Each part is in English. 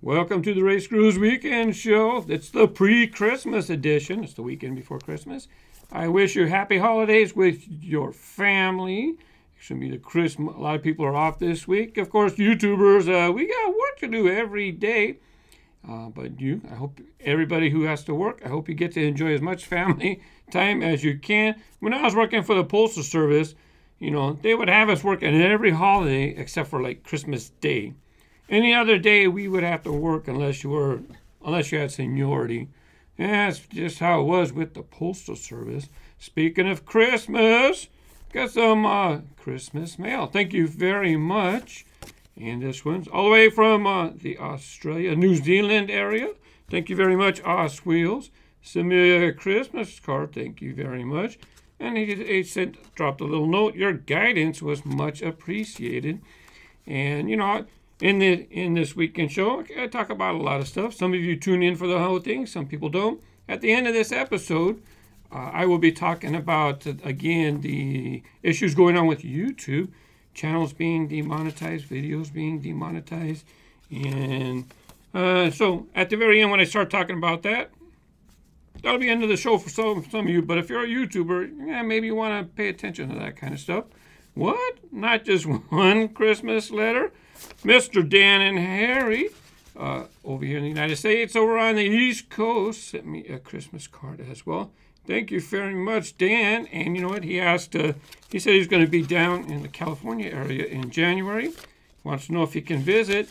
Welcome to the RaceGrooves Weekend Show. It's the pre-Christmas edition. It's the weekend before Christmas. I wish you happy holidays with your family. It should be the Christmas. A lot of people are off this week. Of course, YouTubers, we got work to do every day. I hope everybody who has to work, I hope you get to enjoy as much family time as you can. When I was working for the Postal Service, you know, they would have us working every holiday except for like Christmas Day. Any other day we would have to work unless you had seniority. And that's just how it was with the Postal Service. Speaking of Christmas, got some Christmas mail. Thank you very much. And this one's all the way from the Australia, New Zealand area. Thank you very much, Wheels. Send me a Christmas card. Thank you very much. And he dropped a little note. Your guidance was much appreciated. And, you know, in this weekend show, I talk about a lot of stuff. Some of you tune in for the whole thing. Some people don't. At the end of this episode, I will be talking about, again, the issues going on with YouTube. Channels being demonetized, videos being demonetized. And so at the very end, when I start talking about that, that'll be the end of the show for some of you. But if you're a YouTuber, yeah, maybe you want to pay attention to that kind of stuff. What? Not just one Christmas letter? Mr. Dan and Harry, over here in the United States, over on the East Coast, sent me a Christmas card as well. Thank you very much, Dan. And you know what? He asked, he said he's going to be down in the California area in January. He wants to know if he can visit.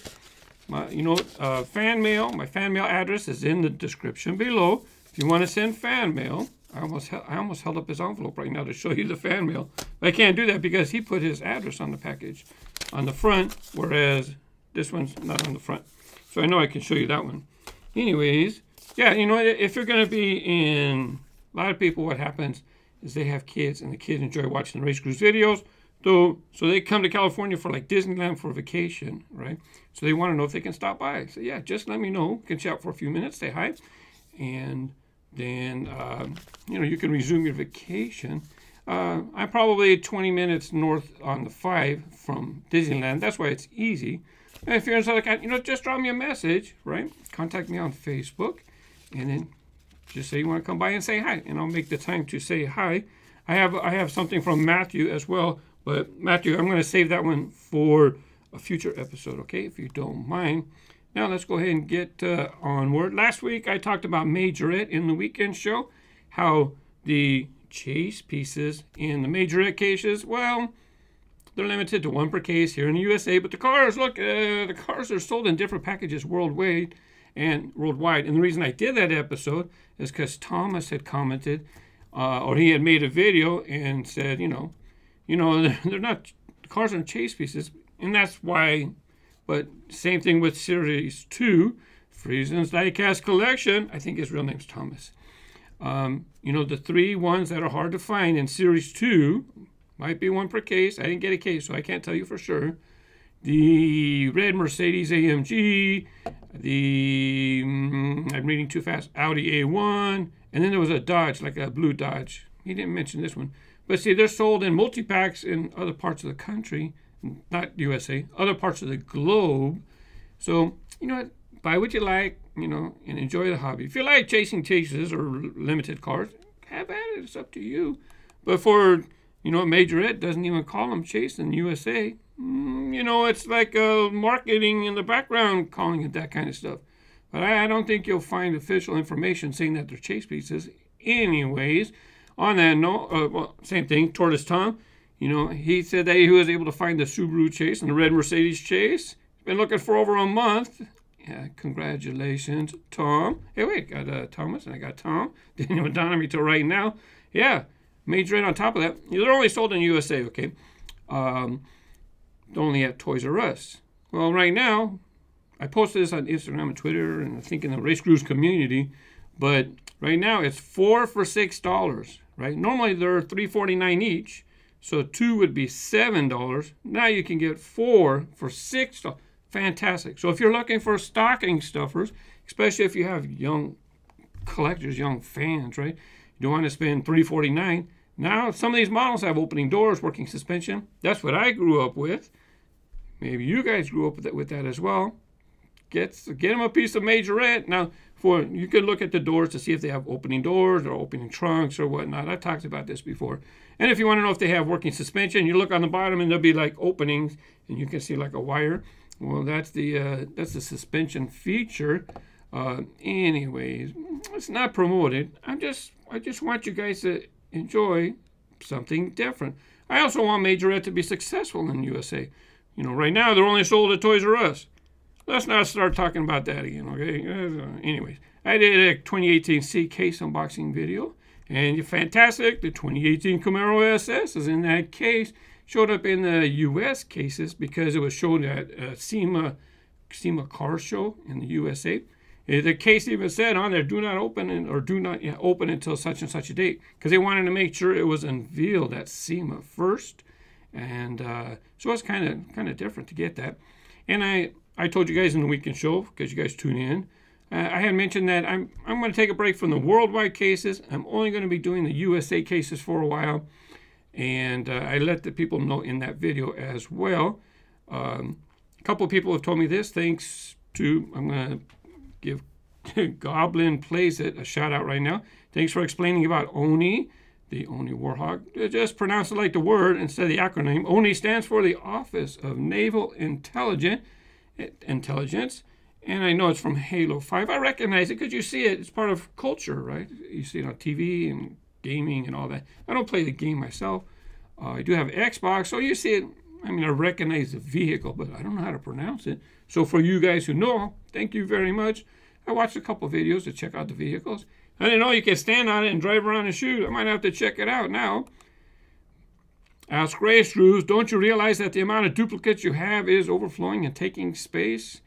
Fan mail. My fan mail address is in the description below. If you want to send fan mail, I almost held up his envelope right now to show you the fan mail. I can't do that because he put his address on the package on the front, whereas this one's not on the front. So I know I can show you that one. Anyways, yeah, you know, if you're going to be in... A lot of people, what happens is they have kids, and the kids enjoy watching the RaceGrooves videos. So they come to California for like Disneyland for vacation, right? So they want to know if they can stop by. So yeah, just let me know. You can chat for a few minutes, say hi, and then you know, you can resume your vacation. I'm probably 20 minutes north on the 5 from Disneyland. That's why it's easy. And if you're in Southern California, you know, just drop me a message, right? Contact me on Facebook, and then just say you want to come by and say hi, and I'll make the time to say hi. I have something from Matthew as well, but Matthew, I'm going to save that one for a future episode, okay, if you don't mind. Now let's go ahead and get onward. Last week I talked about Majorette in the weekend show, how the chase pieces in the Majorette cases, well, they're limited to 1 per case here in the USA, but the cars, look, the cars are sold in different packages worldwide. And the reason I did that episode is because Thomas had commented, or he had made a video and said, you know, they're not, the cars aren't chase pieces, and that's why. But same thing with Series 2, Friesen's Diecast Collection. I think his real name's Thomas. You know, the 3 ones that are hard to find in Series 2 might be 1 per case. I didn't get a case, so I can't tell you for sure. The red Mercedes AMG, I'm reading too fast, Audi A1, and then there was a Dodge, like a blue Dodge. He didn't mention this one. But see, they're sold in multi-packs in other parts of the country, not USA, other parts of the globe. So, you know what, buy what you like, you know, and enjoy the hobby. If you like chasing chases or limited cars, have at it, it's up to you. But for, you know, Majorette doesn't even call them chase in the USA. You know, it's like marketing in the background calling it that kind of stuff. But I don't think you'll find official information saying that they're chase pieces. Anyways, on that note, well, same thing, Tortoise Tom, you know, he said that he was able to find the Subaru Chase and the red Mercedes Chase. Been looking for over a month. Yeah, congratulations, Tom. Hey, wait, got Thomas and I got Tom. Didn't even dawn on me till right now. Yeah, Majorette on top of that. They're only sold in the USA, okay? Only at Toys R Us. Well, right now, I posted this on Instagram and Twitter, and I think in the RaceGrooves community, but right now it's 4 for $6, right? Normally they're $3.49 each, so 2 would be $7. Now you can get 4 for $6. Fantastic. So if you're looking for stocking stuffers, especially if you have young collectors, young fans, right? You don't want to spend $3.49. Now some of these models have opening doors, working suspension. That's what I grew up with. Maybe you guys grew up with that as well. get them a piece of Majorette. Now, you could look at the doors to see if they have opening doors or opening trunks or whatnot. I talked about this before. And if you want to know if they have working suspension, you look on the bottom and there'll be like openings, and you can see like a wire. Well, that's the suspension feature. Anyways, it's not promoted. I just want you guys to enjoy something different. I also want Majorette to be successful in the USA. You know, right now they're only sold at Toys R Us. Let's not start talking about that again, okay? Anyways, I did a 2018 C case unboxing video, and you're fantastic. The 2018 Camaro SS is in that case. Showed up in the U.S. cases because it was shown at SEMA Car Show in the USA. The case even said on there, do not open or do not open until such and such a date, because they wanted to make sure it was unveiled at SEMA first. And so it's kind of different to get that. And I told you guys in the weekend show, because you guys tune in, I had mentioned that I'm going to take a break from the worldwide cases. I'm only going to be doing the USA cases for a while. And I let the people know in that video as well. A couple of people have told me this. Thanks to, I'm going to give Goblin Plays It a shout out right now. Thanks for explaining about ONI, the Oni Warhawk. Just pronounce it like the word instead of the acronym. ONI stands for the Office of Naval Intelligence. And I know it's from Halo 5. I recognize it because you see it. It's part of culture, right? You see it on TV and gaming and all that. I don't play the game myself. I do have Xbox, so you see it. I mean, I recognize the vehicle, but I don't know how to pronounce it. So for you guys who know, thank you very much. I watched a couple videos to check out the vehicles. I didn't know you can stand on it and drive around and shoot. I might have to check it out now. Ask RaceGrooves, don't you realize that the amount of duplicates you have is overflowing and taking space?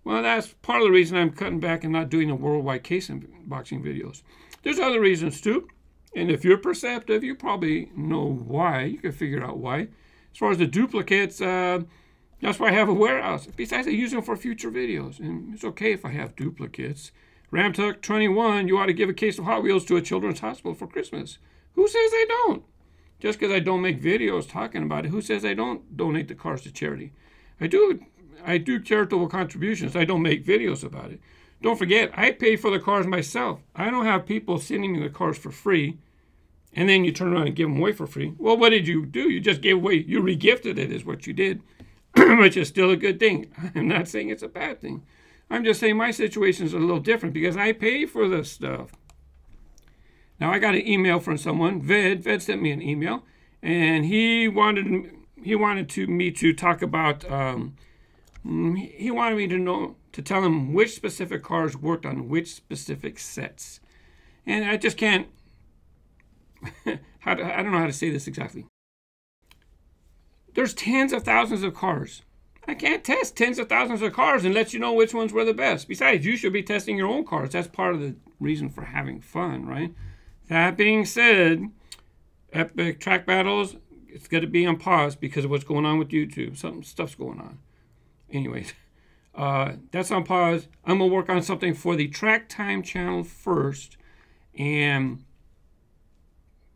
Well, that's part of the reason I'm cutting back and not doing the worldwide case unboxing videos. There's other reasons too. And if you're perceptive, you probably know why. You can figure out why. As far as the duplicates, that's why I have a warehouse. Besides, I use them for future videos. And it's okay if I have duplicates. Ramtuck 21, you ought to give a case of Hot Wheels to a children's hospital for Christmas. Who says I don't? Just because I don't make videos talking about it, who says I don't donate the cars to charity? I do charitable contributions. I don't make videos about it. Don't forget, I pay for the cars myself. I don't have people sending me the cars for free, and then you turn around and give them away for free. Well, what did you do? You just gave away. You regifted it is what you did, which is still a good thing. I'm not saying it's a bad thing. I'm just saying my situation is a little different because I pay for this stuff. Now, I got an email from someone. Ved sent me an email, and he wanted me to talk about. He wanted me to tell him which specific cars worked on which specific sets, and I just can't. I don't know how to say this exactly. There's tens of thousands of cars. I can't test tens of thousands of cars and let you know which ones were the best. Besides, you should be testing your own cars. That's part of the reason for having fun, right? That being said, Epic Track Battles, it's going to be on pause because of what's going on with YouTube. Stuff's going on. Anyways, that's on pause. I'm going to work on something for the Track Time channel first. And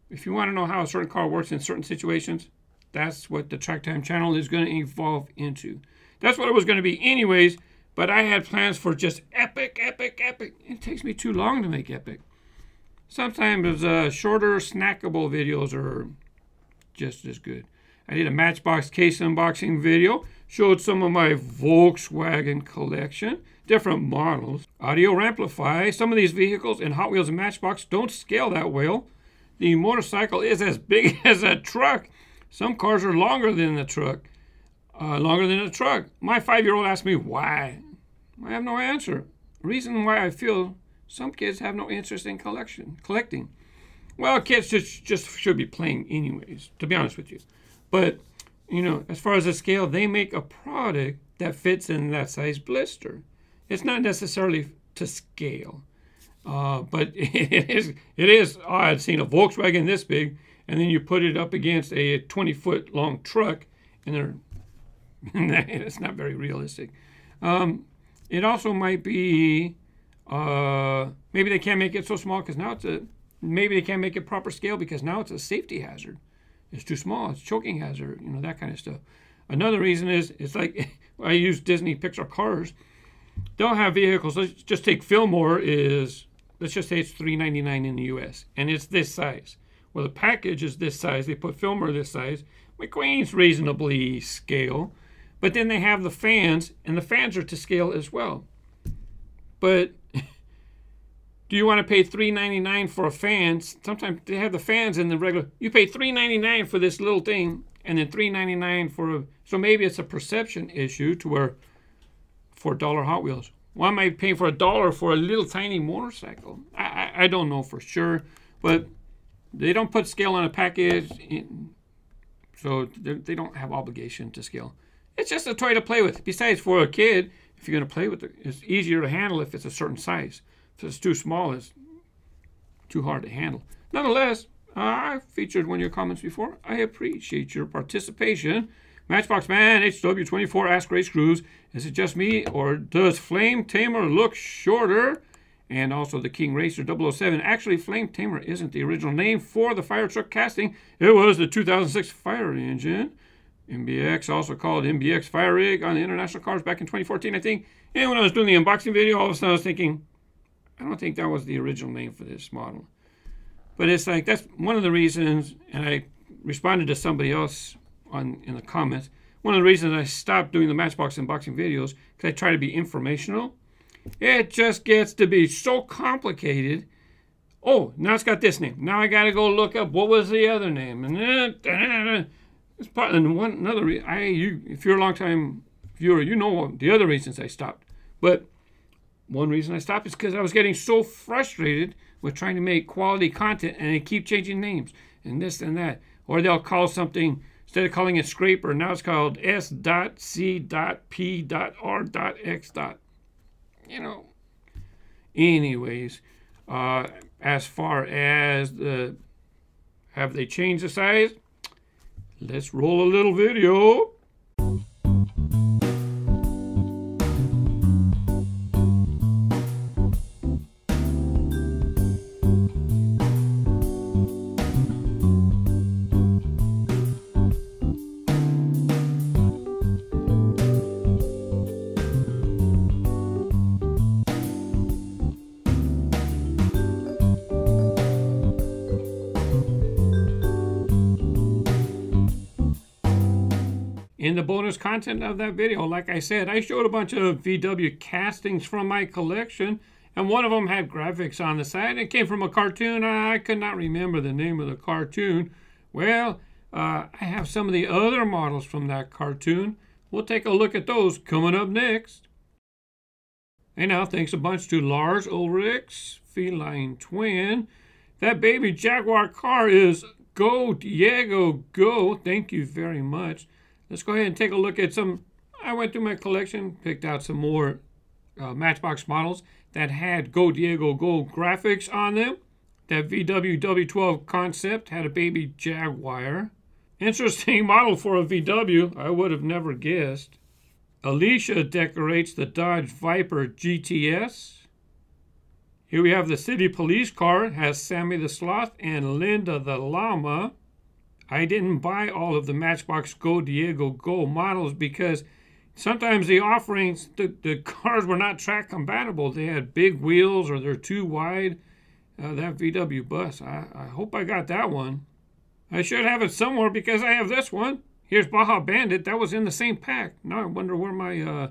if you want to know how a certain car works in certain situations, that's what the Track Time channel is going to evolve into. That's what it was going to be anyways, but I had plans for just epic. It takes me too long to make epic. Sometimes shorter, snackable videos are just as good. I did a Matchbox case unboxing video, showed some of my Volkswagen collection, different models. Audio amplify. Some of these vehicles in Hot Wheels and Matchbox don't scale that well. The motorcycle is as big as a truck. Some cars are longer than the truck. My 5-year-old asked me why. I have no answer. Reason why I feel some kids have no interest in collecting. Well, kids just should be playing anyways, to be honest with you. But, you know, as far as the scale, they make a product that fits in that size blister. It's not necessarily to scale. But it is odd seeing a Volkswagen this big, and then you put it up against a 20-foot long truck, and it's not very realistic. It also might be maybe they can't make it so small because now maybe they can't make it proper scale because now it's a safety hazard. It's too small. It's choking hazard. You know, that kind of stuff. Another reason is it's like I use Disney Pixar cars. they'll have vehicles. Let's just take Fillmore is, let's just say it's $399 in the U.S. and it's this size. Well, the package is this size. They put Fillmore this size. McQueen's reasonably scale, but then they have the fans, and the fans are to scale as well. But do you want to pay $399 for a fan? Sometimes they have the fans in the regular. You pay $399 for this little thing, and then $399 for a. So maybe it's a perception issue to where for $1 Hot Wheels. Why am I paying for $1 for a little tiny motorcycle? I don't know for sure, but they don't put scale on a package, so they don't have obligation to scale. It's just a toy to play with. Besides, for a kid, if you're going to play with it, it's easier to handle if it's a certain size. If it's too small, it's too hard to handle. Nonetheless, I featured one of your comments before. I appreciate your participation. Matchbox Man, HW24, Ask RaceGrooves. Is it just me, or does Flame Tamer look shorter? And also the King Racer 007. Actually, Flame Tamer isn't the original name for the fire truck casting. It was the 2006 fire engine. MBX, also called MBX Fire Rig on the international cars back in 2014, I think. And when I was doing the unboxing video, all of a sudden I was thinking, I don't think that was the original name for this model. But it's like, that's one of the reasons, and I responded to somebody else in the comments, one of the reasons I stopped doing the Matchbox unboxing videos, because I try to be informational. It just gets to be so complicated. Oh, now it's got this name. Now I got to go look up what was the other name. And it's part of another reason. If you're a long-time viewer, you know the other reasons I stopped. But one reason I stopped is because I was getting so frustrated with trying to make quality content, and they keep changing names and this and that. Or they'll call something, instead of calling it scraper, now it's called S.C.P.R.X. You know. Anyways, as far as have they changed the size? Let's roll a little video. In the bonus content of that video, like I said, I showed a bunch of VW castings from my collection, and one of them had graphics on the side. It came from a cartoon. I could not remember the name of the cartoon. Well, I have some of the other models from that cartoon. We'll take a look at those coming up next. And now, thanks a bunch to Lars Ulrichs, Feline Twin. That baby Jaguar car is Go Diego Go. Thank you very much. Let's go ahead and take a look at some. I went through my collection, picked out some more Matchbox models that had Go Diego Go graphics on them. That VW W12 concept had a baby Jaguar. Interesting model for a VW. I would have never guessed. Alicia decorates the Dodge Viper GTS. Here we have the city police car. It has Sammy the Sloth and Linda the Llama. I didn't buy all of the Matchbox Go Diego Go models because sometimes the offerings, the cars were not track compatible. They had big wheels or they're too wide. That VW bus, I hope I got that one. I should have it somewhere because I have this one. Here's Baja Bandit. That was in the same pack. Now I wonder where my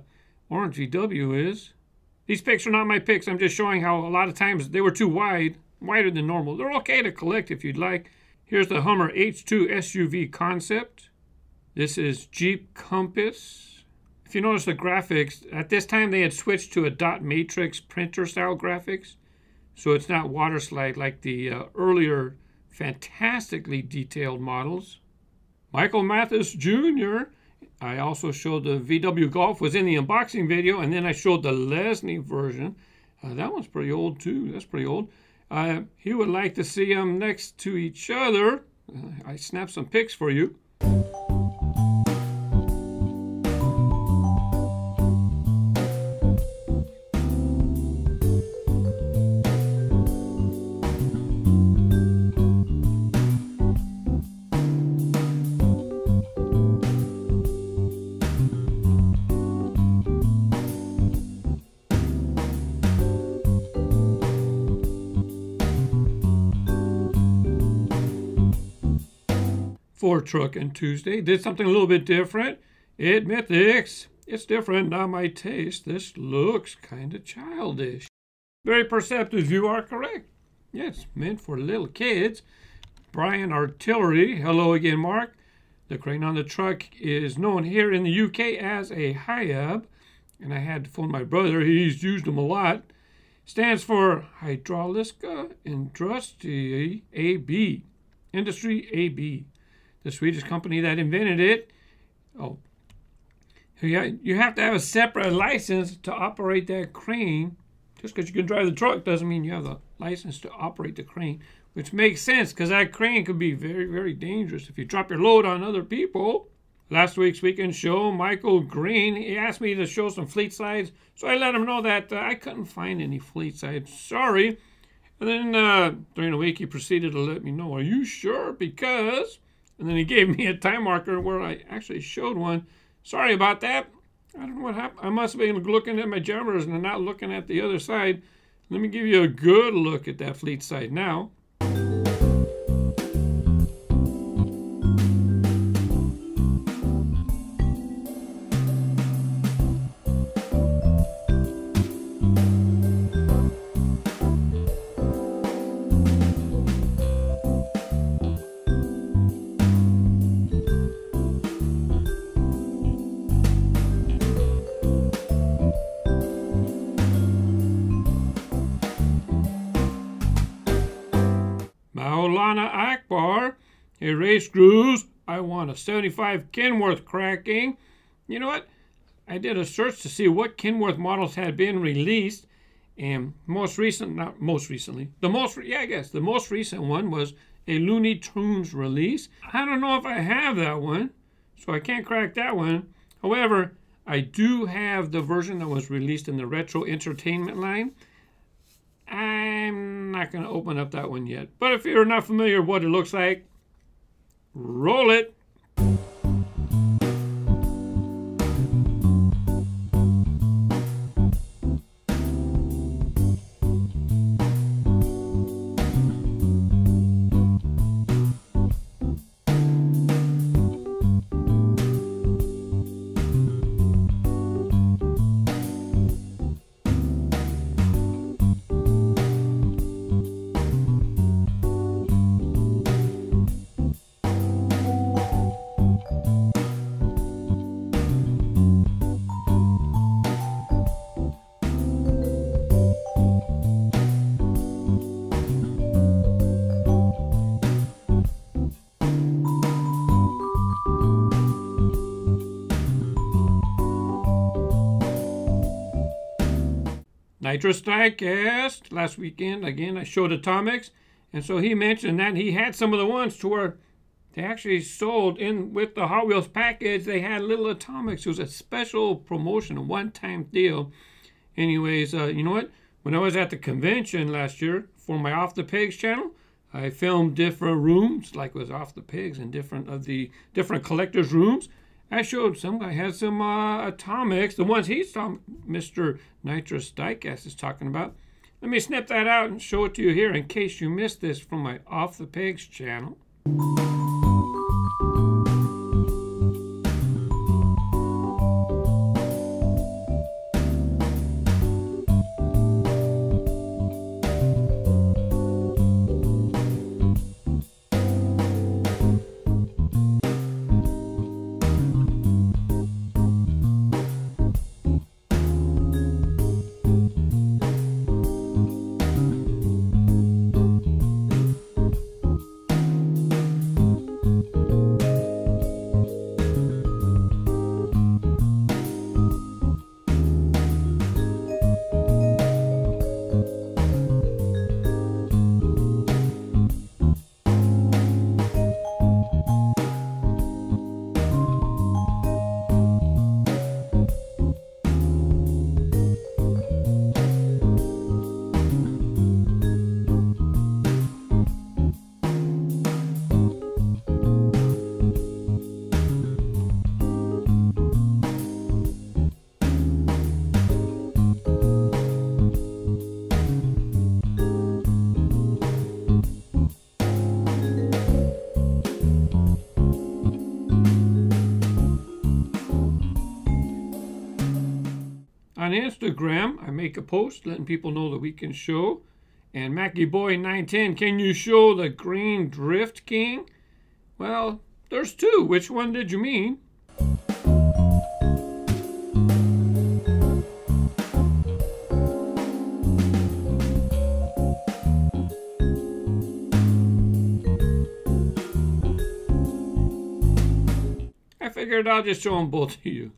orange VW is. These picks are not my picks. I'm just showing how a lot of times they were too wide, wider than normal. They're okay to collect if you'd like. Here's the Hummer H2 SUV concept. This is Jeep Compass. If you notice the graphics, at this time they had switched to a dot matrix printer style graphics. So it's not water slide like the earlier fantastically detailed models. Michael Mathis Jr. I also showed the VW Golf was in the unboxing video, and then I showed the Lesney version. That one's pretty old too. That's pretty old. He would like to see them next to each other. I snapped some pics for you. for Truckin Tuesday. Did something a little bit different. Admit this. It's different, not my taste. This looks kind of childish. Very perceptive, you are correct. Yeah, it's meant for little kids. Brian Artillery, hello again, Mark. The crane on the truck is known here in the UK as a Hyab, and I had to phone my brother. He's used them a lot. Stands for Hydrauliska Industri AB. Industry AB. The Swedish company that invented it. Oh, you have to have a separate license to operate that crane. Just because you can drive the truck doesn't mean you have the license to operate the crane, which makes sense because that crane could be very, very dangerous if you drop your load on other people. Last week's weekend show, Michael Green, he asked me to show some fleet sides, so I let him know that I couldn't find any fleet sides. Sorry. And then during the week, he proceeded to let me know, are you sure? Because, and then he gave me a time marker where I actually showed one. Sorry about that. I don't know what happened. I must have been looking at my jammers and not looking at the other side. Let me give you a good look at that fleet side now. Maulana Akbar, hey RaceGrooves, I want a 75 Kenworth cracking. You know what? I did a search to see what Kenworth models had been released, and the most recent one was a Looney Tunes release. I don't know if I have that one, so I can't crack that one. However, I do have the version that was released in the Retro Entertainment line. I'm not going to open up that one yet. But if you're not familiar with what it looks like, roll it. Nitrous Diecast. Last weekend, again, I showed Atomix. And so he mentioned that he had some of the ones to where they actually sold in with the Hot Wheels package. They had little Atomix. It was a special promotion, a one-time deal. Anyways, you know what? When I was at the convention last year for my Off the Pigs channel, I filmed different rooms, like it was Off the Pigs, and different collectors' rooms. I showed some guy had some Atomix, the ones Mr. Nitrous Diecast is talking about. Let me snip that out and show it to you here in case you missed this from my Off the Pigs channel. Instagram, I make a post letting people know the weekend show. And Mackie Boy 910, can you show the Green Drift King? Well, there's two. Which one did you mean? I figured I'll just show them both to you.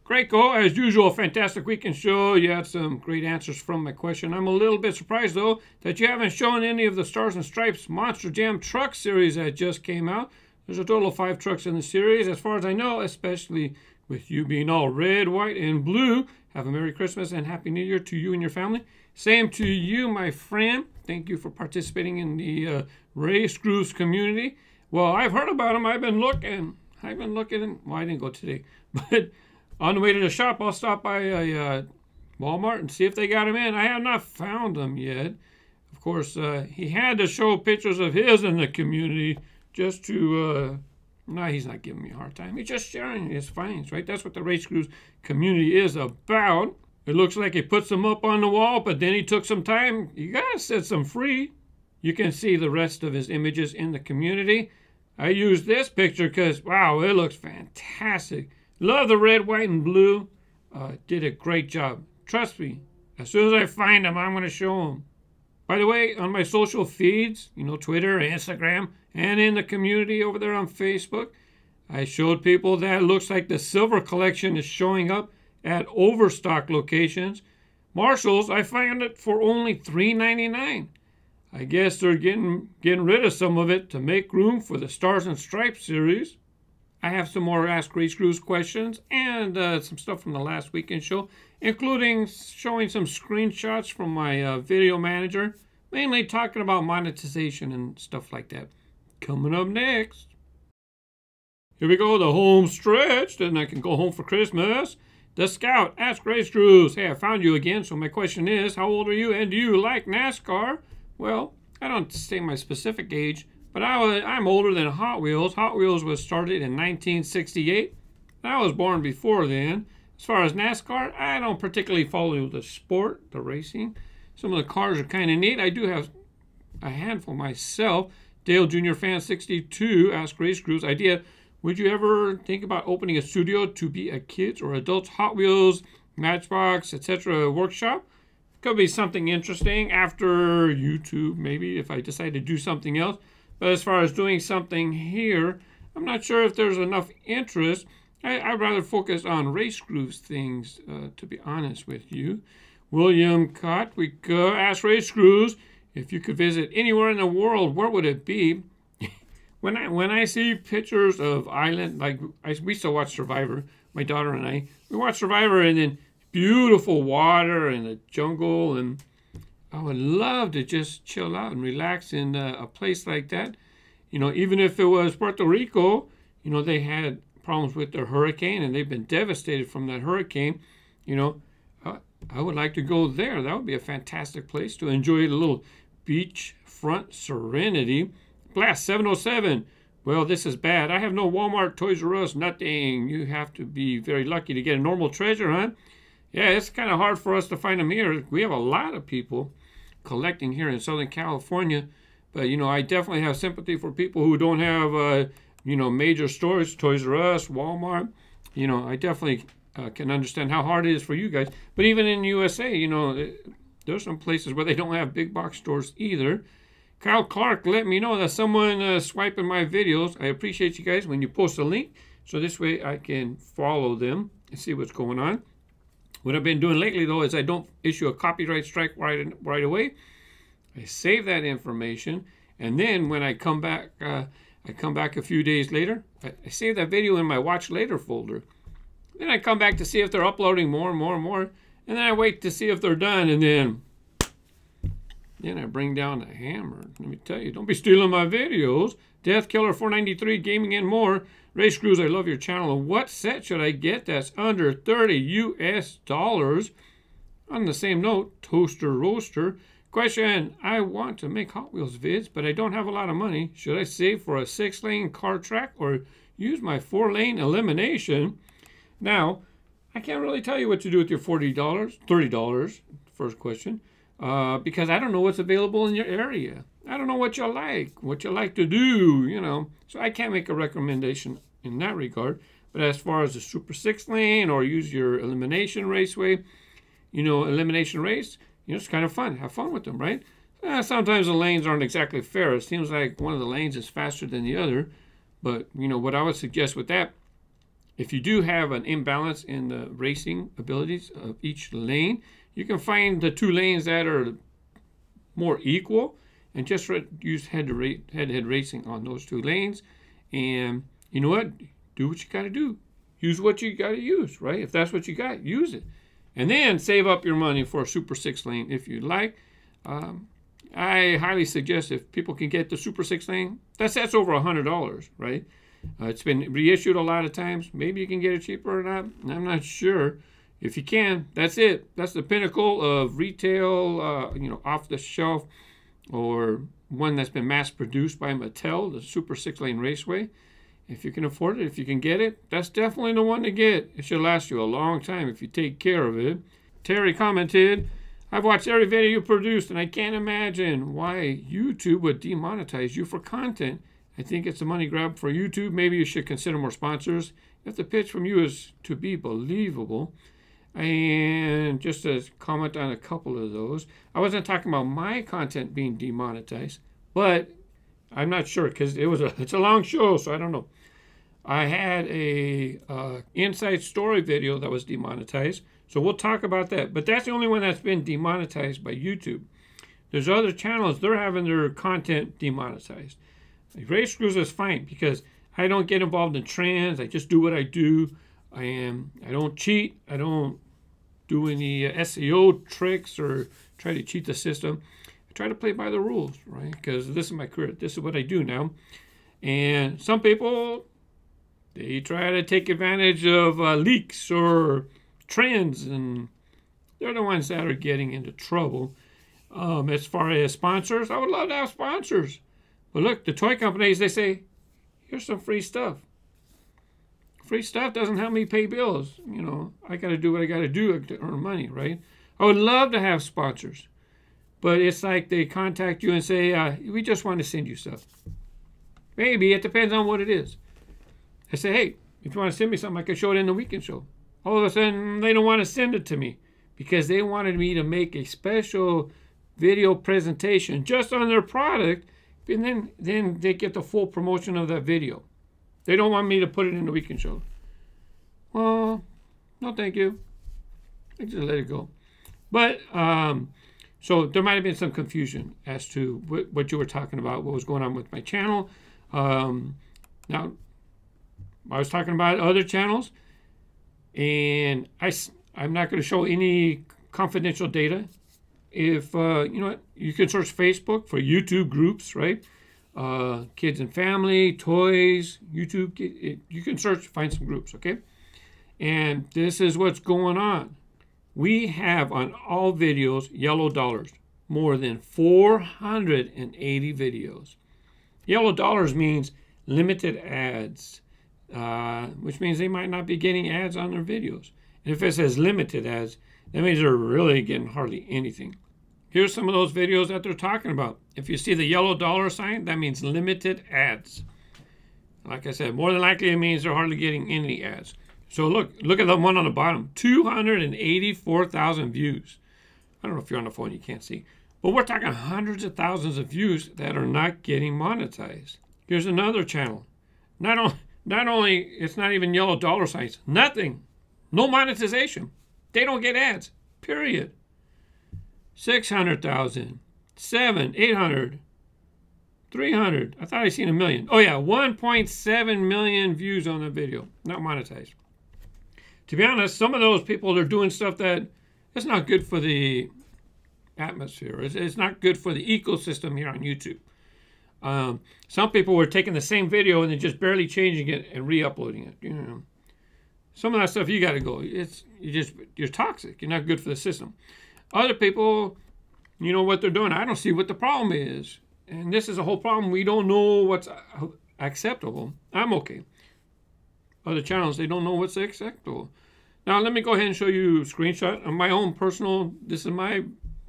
Greco, as usual, fantastic weekend show. You had some great answers from my question. I'm a little bit surprised, though, that you haven't shown any of the Stars and Stripes Monster Jam truck series that just came out. There's a total of 5 trucks in the series, as far as I know, especially with you being all red, white, and blue. Have a Merry Christmas and Happy New Year to you and your family. Same to you, my friend. Thank you for participating in the RaceGrooves community. Well, I've heard about them. I've been looking. Well, I didn't go today, but on the way to the shop, I'll stop by a Walmart and see if they got them in. I have not found them yet. Of course, he had to show pictures of his in the community just to... no, he's not giving me a hard time. He's just sharing his finds, right? That's what the RaceGrooves community is about. It looks like he puts them up on the wall, but then he took some time. You gotta set some free. You can see the rest of his images in the community. I used this picture because, wow, it looks fantastic. Love the red, white, and blue. Did a great job. Trust me, as soon as I find them, I'm going to show them. By the way, on my social feeds, you know, Twitter, Instagram, and in the community over there on Facebook, I showed people that it looks like the silver collection is showing up at overstock locations. Marshalls, I found it for only $3.99. I guess they're getting rid of some of it to make room for the Stars and Stripes series. I have some more Ask RaceGrooves questions and some stuff from the last weekend show, including showing some screenshots from my video manager, mainly talking about monetization and stuff like that. Coming up next. Here we go, the home stretch. Then I can go home for Christmas. The Scout, Ask RaceGrooves. Hey, I found you again, so my question is, how old are you and do you like NASCAR? Well, I don't say my specific age, but I'm older than Hot Wheels. Hot Wheels was started in 1968. I was born before then. As far as NASCAR, I don't particularly follow the sport, the racing. Some of the cars are kind of neat. I do have a handful myself. Dale Jr. Fan 62, Ask RaceGrooves. Idea, would you ever think about opening a studio to be a kids or adults Hot Wheels, Matchbox, etc. workshop? Could be something interesting after YouTube, maybe, if I decide to do something else. But as far as doing something here, I'm not sure if there's enough interest. I'd rather focus on RaceGrooves things, to be honest with you. William Cott, we go. Ask RaceGrooves, if you could visit anywhere in the world, where would it be? When I see pictures of island, like we still watch Survivor, my daughter and I, we watch Survivor, and then beautiful water and the jungle, and I would love to just chill out and relax in a place like that. You know, even if it was Puerto Rico, you know, they had problems with their hurricane and they've been devastated from that hurricane. You know, I would like to go there. That would be a fantastic place to enjoy a little beachfront serenity. Blast 707. Well, this is bad. I have no Walmart, Toys R Us, nothing. You have to be very lucky to get a normal treasure hunt. Yeah, it's kind of hard for us to find them here. We have a lot of people collecting here in Southern California. But, you know, I definitely have sympathy for people who don't have, you know, major stores, Toys R Us, Walmart. You know, I definitely can understand how hard it is for you guys. But even in USA, you know, there's some places where they don't have big box stores either. Kyle Clark let me know that someone swiping my videos. I appreciate you guys when you post a link, so this way I can follow them and see what's going on. What I've been doing lately, though, is I don't issue a copyright strike right away. I save that information, and then when I come back a few days later. I save that video in my Watch Later folder. Then I come back to see if they're uploading more and more and more, and then I wait to see if they're done, and then I bring down the hammer. Let me tell you, don't be stealing my videos. Death Killer 493, Gaming and More. RaceGrooves, I love your channel. And what set should I get that's under $30 US? On the same note, Toaster Roaster. Question, I want to make Hot Wheels vids, but I don't have a lot of money. Should I save for a 6-lane car track or use my 4-lane elimination? Now, I can't really tell you what to do with your $40, $30, first question, because I don't know what's available in your area. I don't know what you like to do, you know. So I can't make a recommendation in that regard. But as far as the Super 6 lane or use your elimination raceway, you know, elimination race, you know, it's kind of fun. Have fun with them, right? Sometimes the lanes aren't exactly fair. It seems like one of the lanes is faster than the other. But, you know, what I would suggest with that, if you do have an imbalance in the racing abilities of each lane, you can find the two lanes that are more equal and just use head-to-head racing on those two lanes. And you know what? Do what you got to do. Use what you got to use, right? If that's what you got, use it. And then save up your money for a Super 6 lane if you'd like. I highly suggest if people can get the Super 6 lane, that's over $100, right? It's been reissued a lot of times. Maybe you can get it cheaper or not. I'm not sure. If you can, that's it. That's the pinnacle of retail, you know, off the shelf, or one that's been mass produced by Mattel, the Super 6 lane raceway. If you can afford it, if you can get it, that's definitely the one to get. It should last you a long time if you take care of it. Terry commented, I've watched every video you produced, and I can't imagine why YouTube would demonetize you for content. I think it's a money grab for YouTube. Maybe you should consider more sponsors if the pitch from you is to be believable. And just to comment on a couple of those, I wasn't talking about my content being demonetized, but I'm not sure because it's a long show, so I don't know. I had a inside story video that was demonetized, so we'll talk about that. But that's the only one that's been demonetized by YouTube. There's other channels, they're having their content demonetized. RaceGrooves is fine because I don't get involved in trends. I just do what I do. I don't cheat. I don't do any SEO tricks or try to cheat the system. I try to play by the rules, right? Because this is my career. This is what I do now. And some people, they try to take advantage of leaks or trends, and they're the ones that are getting into trouble. As far as sponsors, I would love to have sponsors. But look, the toy companies, they say, here's some free stuff. Free stuff doesn't help me pay bills. You know, I got to do what I got to do to earn money, right? I would love to have sponsors. But it's like they contact you and say, we just want to send you stuff. Maybe. It depends on what it is. I say, hey, if you want to send me something, I can show it in the weekend show. All of a sudden, they don't want to send it to me because they wanted me to make a special video presentation just on their product, and then they get the full promotion of that video. They don't want me to put it in the weekend show. Well, no thank you. I just let it go. But, so there might have been some confusion as to what you were talking about, what was going on with my channel. Now, I was talking about other channels, and I'm not going to show any confidential data. If, you know what, you can search Facebook for YouTube groups, right? Kids and family, toys, YouTube. You can search, find some groups, okay? And this is what's going on. We have on all videos yellow dollars, more than 480 videos. Yellow dollars means limited ads, which means they might not be getting ads on their videos. And if it says limited ads, that means they're really getting hardly anything. Here's some of those videos that they're talking about. If you see the yellow dollar sign, that means limited ads. Like I said, more than likely it means they're hardly getting any ads. So look at the one on the bottom, 284,000 views. I don't know if you're on the phone, you can't see. But we're talking hundreds of thousands of views that are not getting monetized. Here's another channel. Not only, it's not even yellow dollar signs, nothing. No monetization. They don't get ads, period. 600,000, 700, 800, 300. I thought I seen 1 million. Oh yeah, 1.7 million views on the video, not monetized. To be honest, some of those people are doing stuff that it's not good for the atmosphere. It's not good for the ecosystem here on YouTube. Some people were taking the same video and then just barely changing it and re-uploading it. You know, some of that stuff you got to go. You're toxic. You're not good for the system. Other people, you know what they're doing. I don't see what the problem is, and this is a whole problem. We don't know what's acceptable. I'm okay. Other channels, they don't know what's acceptable. Now let me go ahead and show you a screenshot of my own personal, this is my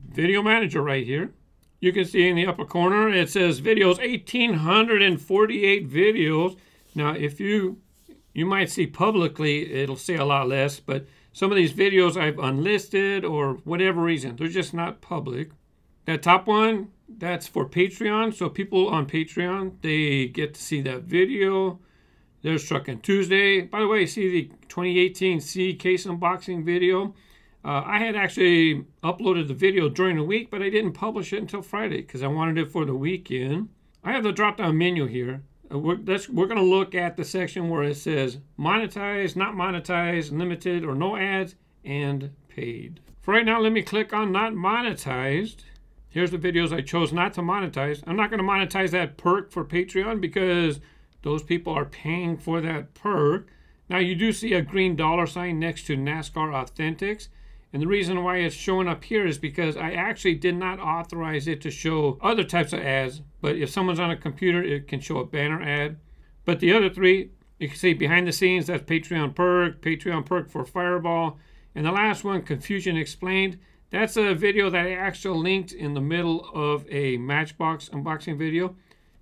video manager right here. You can see in the upper corner, it says videos, 1,848 videos. Now if you might see publicly, it'll say a lot less, but some of these videos I've unlisted or whatever reason, they're just not public. That top one, that's for Patreon. So people on Patreon, they get to see that video. There's Truckin Tuesday. By the way, see the 2018 C case unboxing video. I had actually uploaded the video during the week, but I didn't publish it until Friday because I wanted it for the weekend. I have the drop-down menu here. We're going to look at the section where it says monetized, not monetized, limited, or no ads, and paid. For right now, let me click on not monetized. Here's the videos I chose not to monetize. I'm not going to monetize that perk for Patreon because those people are paying for that perk. Now you do see a green $ next to NASCAR Authentics. And the reason why it's showing up here is because I actually did not authorize it to show other types of ads. But if someone's on a computer, it can show a banner ad. But the other three, you can see behind the scenes, that's Patreon perk for Fireball. And the last one, Confusion Explained. That's a video that I actually linked in the middle of a Matchbox unboxing video.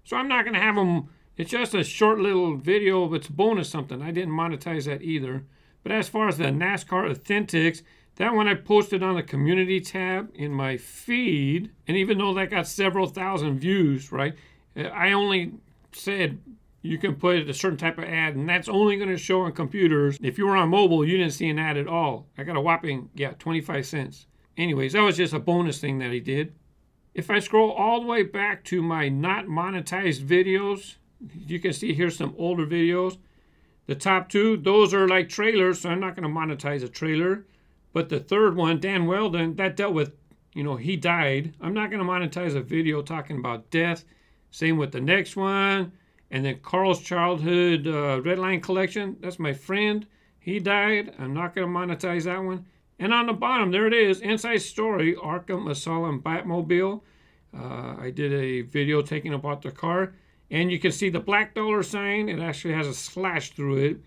So I'm not going to have them. It's just a short little video, but it's bonus something. I didn't monetize that either. But as far as the NASCAR Authentics, that one I posted on the community tab in my feed. And even though that got several thousand views, right? I only said you can put a certain type of ad, and that's only going to show on computers. If you were on mobile, you didn't see an ad at all. I got a whopping, 25 cents. Anyways, that was just a bonus thing that he did. If I scroll all the way back to my not monetized videos, you can see here's some older videos. The top two, those are like trailers, so I'm not going to monetize a trailer. But the third one, Dan Weldon, that dealt with, he died. I'm not going to monetize a video talking about death. Same with the next one. And then Carl's Childhood Redline Collection, that's my friend. He died. I'm not going to monetize that one. And on the bottom, there it is, Inside Story, Arkham Asylum Batmobile. I did a video taking apart the car. And you can see the black $sign. It actually has a slash through it.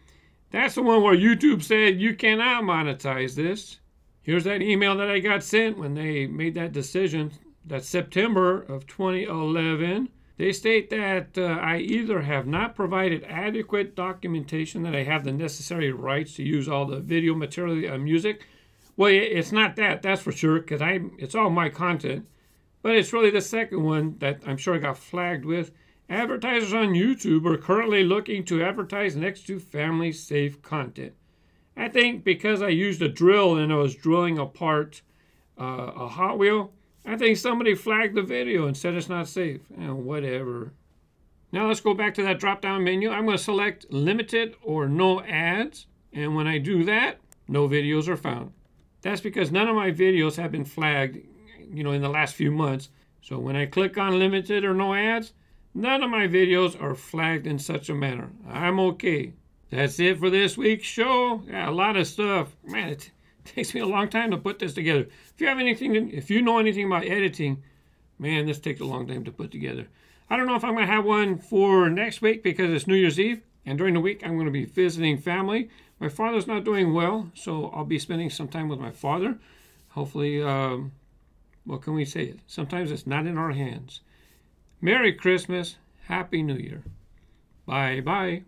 That's the one where YouTube said you cannot monetize this. Here's that email that I got sent when they made that decision. That's September of 2011. They state that I either have not provided adequate documentation that I have the necessary rights to use all the video material and music. Well, it's not that, that's for sure, because it's all my content. But it's really the second one that I'm sure I got flagged with. Advertisers on YouTube are currently looking to advertise next to family-safe content. I think because I used a drill and I was drilling apart a Hot Wheel, I think somebody flagged the video and said it's not safe. Whatever. Now let's go back to that drop-down menu. I'm going to select limited or no ads. And when I do that, no videos are found. That's because none of my videos have been flagged, in the last few months. So when I click on limited or no ads, none of my videos are flagged in such a manner. I'm okay. That's it for this week's show. Yeah, a lot of stuff. Man, it takes me a long time to put this together. If you know anything about editing, man, this takes a long time to put together. I don't know if I'm going to have one for next week because it's New Year's Eve. And during the week, I'm going to be visiting family. My father's not doing well, so I'll be spending some time with my father. Hopefully, what can we say? Sometimes it's not in our hands. Merry Christmas. Happy New Year. Bye-bye.